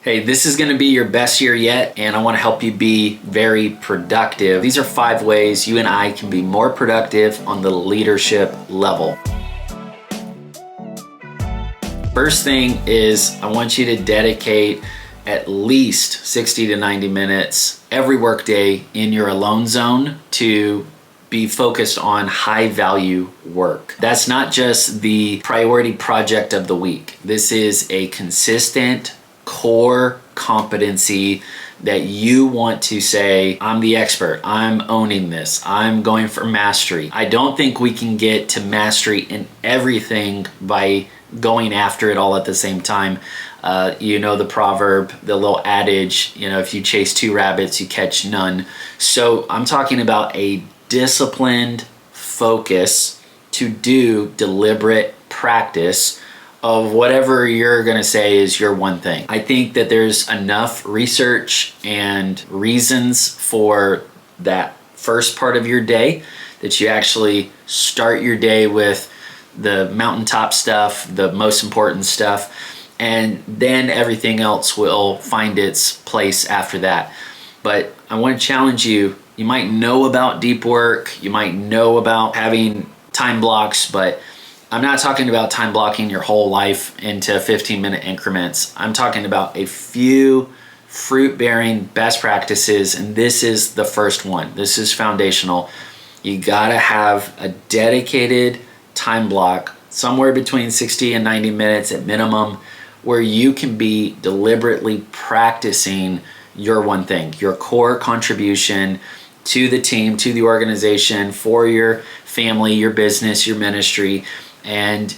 Hey, this is going to be your best year yet, and I want to help you be very productive. These are 5 ways you and I can be more productive on the leadership level. First thing is I want you to dedicate at least 60 to 90 minutes every workday in your alone zone to be focused on high value work. That's not just the priority project of the week. This is a consistent core competency that you want to say, I'm the expert, I'm owning this, I'm going for mastery. I don't think we can get to mastery in everything by going after it all at the same time. You know the proverb, the little adage, if you chase 2 rabbits, you catch none. So I'm talking about a disciplined focus to do deliberate practice of whatever you're going to say is your one thing. I think that there's enough research and reasons for that first part of your day that you actually start your day with the mountaintop stuff, the most important stuff, and then everything else will find its place after that. But I want to challenge you. You might know about deep work, you might know about having time blocks, but I'm not talking about time blocking your whole life into 15-minute increments. I'm talking about a few fruit-bearing best practices, and this is the first one. This is foundational. You gotta have a dedicated time block, somewhere between 60 and 90 minutes at minimum, where you can be deliberately practicing your one thing, your core contribution to the team, to the organization, for your family, your business, your ministry. And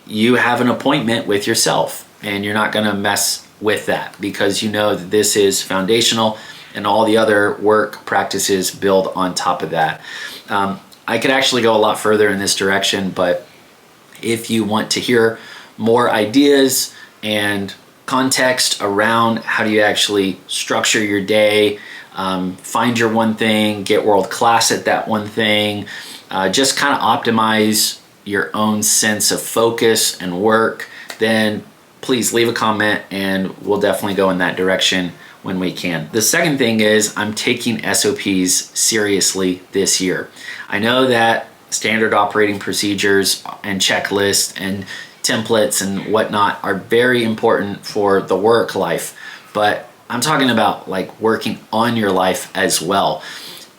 you have an appointment with yourself, and you're not going to mess with that because you know that this is foundational and all the other work practices build on top of that. I could actually go a lot further in this direction, but if you want to hear more ideas and context around how do you actually structure your day, find your one thing, get world class at that one thing, just kind of optimize your own sense of focus and work, then please leave a comment and we'll definitely go in that direction when we can. The second thing is I'm taking SOPs seriously this year. I know that standard operating procedures and checklists and templates and whatnot are very important for the work life, but I'm talking about like working on your life as well.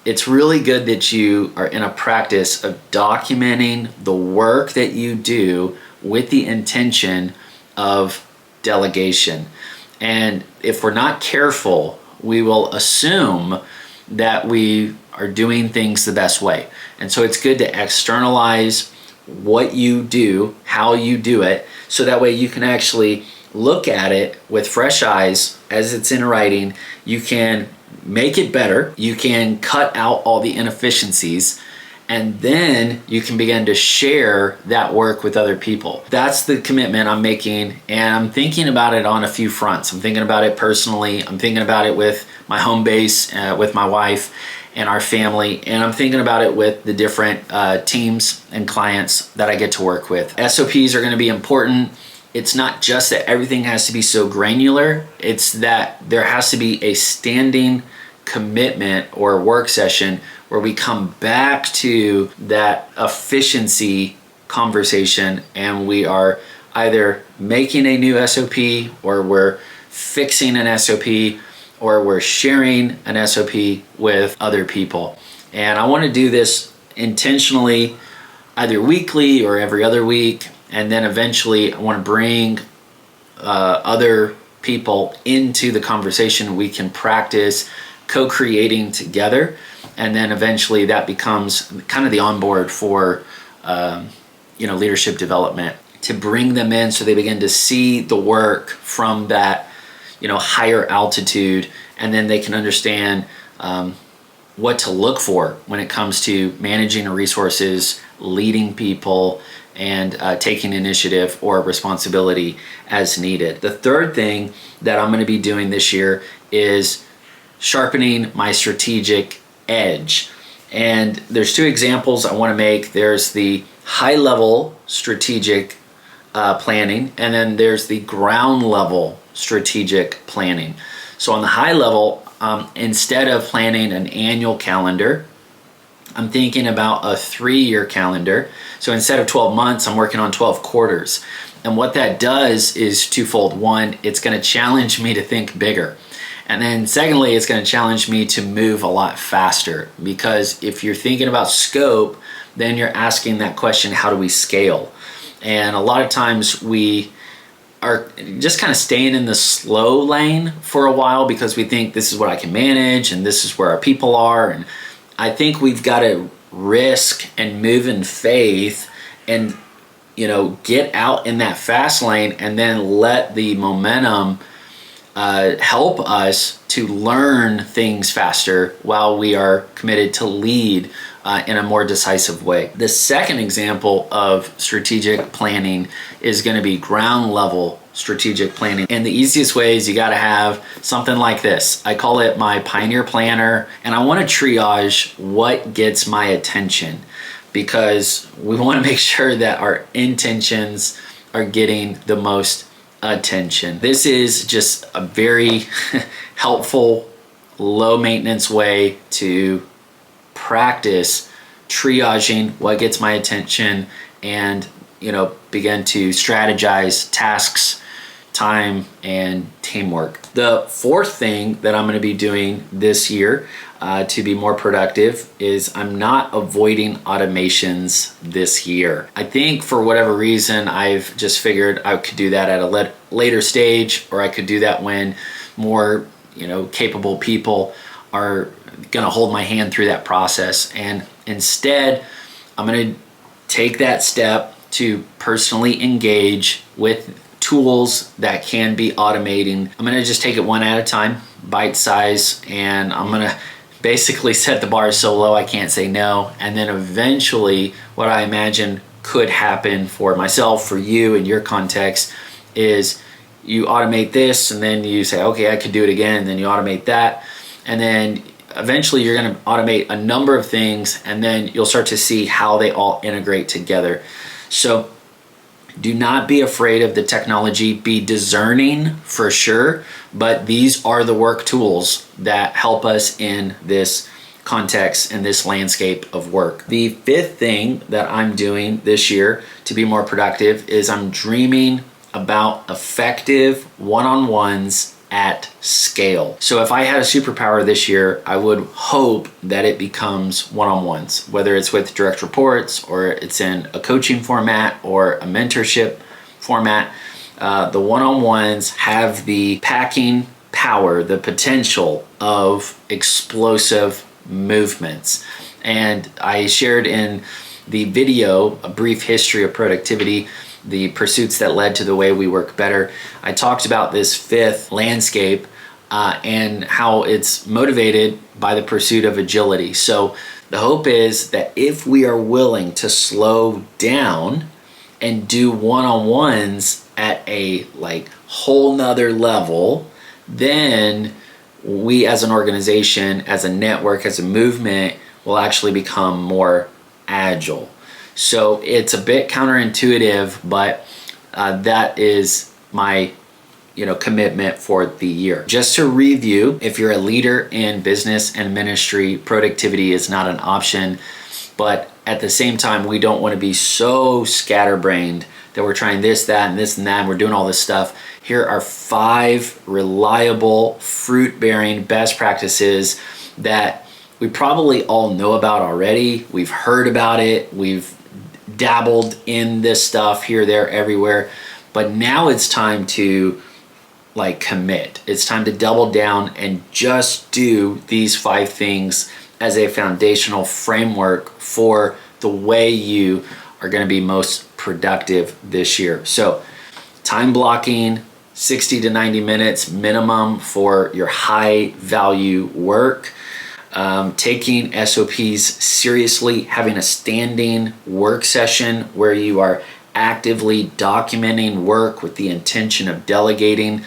It's really good that you are in a practice of documenting the work that you do with the intention of delegation. And if we're not careful, we will assume that we are doing things the best way. And so it's good to externalize what you do, how you do it, so that way you can actually look at it with fresh eyes as it's in writing. You can make it better, you can cut out all the inefficiencies, and then you can begin to share that work with other people. That's the commitment I'm making, and I'm thinking about it on a few fronts. I'm thinking about it personally, I'm thinking about it with my home base, with my wife and our family, and I'm thinking about it with the different teams and clients that I get to work with. SOPs are going to be important. It's not just that everything has to be so granular, it's that there has to be a standing commitment or work session where we come back to that efficiency conversation and we are either making a new SOP or we're fixing an SOP or we're sharing an SOP with other people. And I want to do this intentionally either weekly or every other week. And then eventually I want to bring other people into the conversation. We can practice co-creating together. And then eventually that becomes kind of the onboard for leadership development, to bring them in so they begin to see the work from that higher altitude. And then they can understand what to look for when it comes to managing resources, leading people, and taking initiative or responsibility as needed. The third thing that I'm going to be doing this year is sharpening my strategic edge. And there's 2 examples I want to make. There's the high level strategic planning, and then there's the ground level strategic planning. So on the high level, instead of planning an annual calendar, I'm thinking about a 3-year calendar. So instead of 12 months, I'm working on 12 quarters. And what that does is twofold. One, it's going to challenge me to think bigger. And then secondly, it's going to challenge me to move a lot faster, because if you're thinking about scope, then you're asking that question, how do we scale? And a lot of times we are just kind of staying in the slow lane for a while because we think this is what I can manage and this is where our people are. And I think we've got to risk and move in faith and, get out in that fast lane and then let the momentum help us to learn things faster while we are committed to lead in a more decisive way. The second example of strategic planning is going to be ground level strategic planning. And the easiest way is you got to have something like this. I call it my Pioneer Planner, and I want to triage what gets my attention, because we want to make sure that our intentions are getting the most attention. This is just a very helpful, low maintenance way to practice triaging what gets my attention and, begin to strategize tasks, time, and teamwork. The fourth thing that I'm going to be doing this year to be more productive is I'm not avoiding automations this year. I think for whatever reason, I've just figured I could do that at a later stage, or I could do that when more, capable people are going to hold my hand through that process. And instead, I'm going to take that step to personally engage with tools that can be automating. I'm going to just take it one at a time, bite size, and I'm going to basically set the bar so low I can't say no. And then eventually what I imagine could happen for myself, for you in your context, is you automate this and then you say, okay, I could do it again. And then you automate that. And then eventually you're going to automate a number of things, and then you'll start to see how they all integrate together. So do not be afraid of the technology. Be discerning for sure, but these are the work tools that help us in this context and this landscape of work. The fifth thing that I'm doing this year to be more productive is I'm dreaming about effective one-on-ones at scale. So if I had a superpower this year, I would hope that it becomes one-on-ones, whether it's with direct reports or it's in a coaching format or a mentorship format. The one-on-ones have the packing power, the potential of explosive movements. And I shared in the video, A Brief History of Productivity, the pursuits that led to the way we work better. I talked about this fifth landscape and how it's motivated by the pursuit of agility. So the hope is that if we are willing to slow down and do one-on-ones at a whole nother level, then we as an organization, as a network, as a movement will actually become more agile. So it's a bit counterintuitive, but that is my commitment for the year. Just to review, if you're a leader in business and ministry, productivity is not an option, but at the same time, we don't want to be so scatterbrained that we're trying this, that, and this and that, and we're doing all this stuff. Here are 5 reliable, fruit-bearing best practices that we probably all know about already. We've heard about it. We've dabbled in this stuff here, there, everywhere. But now it's time to commit. It's time to double down and just do these 5 things as a foundational framework for the way you are going to be most productive this year. So time blocking, 60 to 90 minutes minimum for your high value work. Taking SOPs seriously, having a standing work session where you are actively documenting work with the intention of delegating.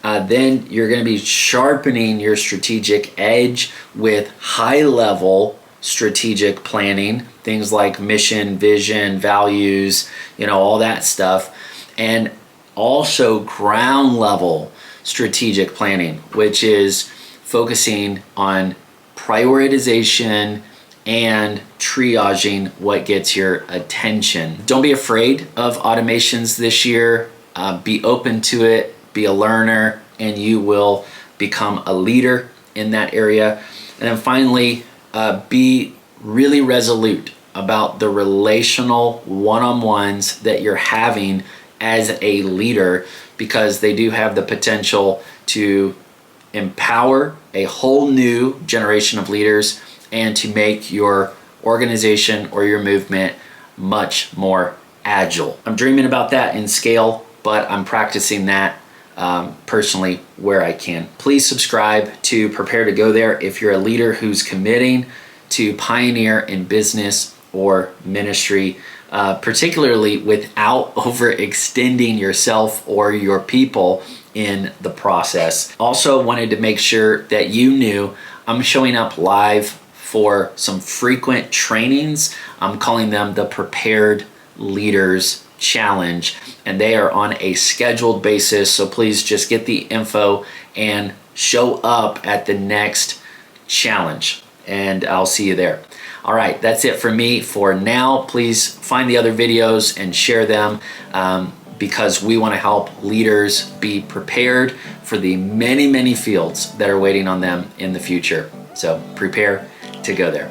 Then you're going to be sharpening your strategic edge with high-level strategic planning, things like mission, vision, values, all that stuff. and also ground level strategic planning, which is focusing on prioritization and triaging what gets your attention. Don't be afraid of automations this year. Be open to it, be a learner, and you will become a leader in that area. And then finally, be really resolute about the relational one-on-ones that you're having as a leader, because they do have the potential to empower a whole new generation of leaders and to make your organization or your movement much more agile. I'm dreaming about that in scale, but I'm practicing that personally where I can. Please subscribe to Prepare to Go There if you're a leader who's committing to pioneer in business or ministry, particularly without overextending yourself or your people in the process. Also wanted to make sure that you knew I'm showing up live for some frequent trainings. I'm calling them the Prepared Leaders Challenge, and they are on a scheduled basis. So please just get the info and show up at the next challenge, and I'll see you there. All right, that's it for me for now. Please find the other videos and share them, because we want to help leaders be prepared for the many, many fields that are waiting on them in the future. So prepare to go there.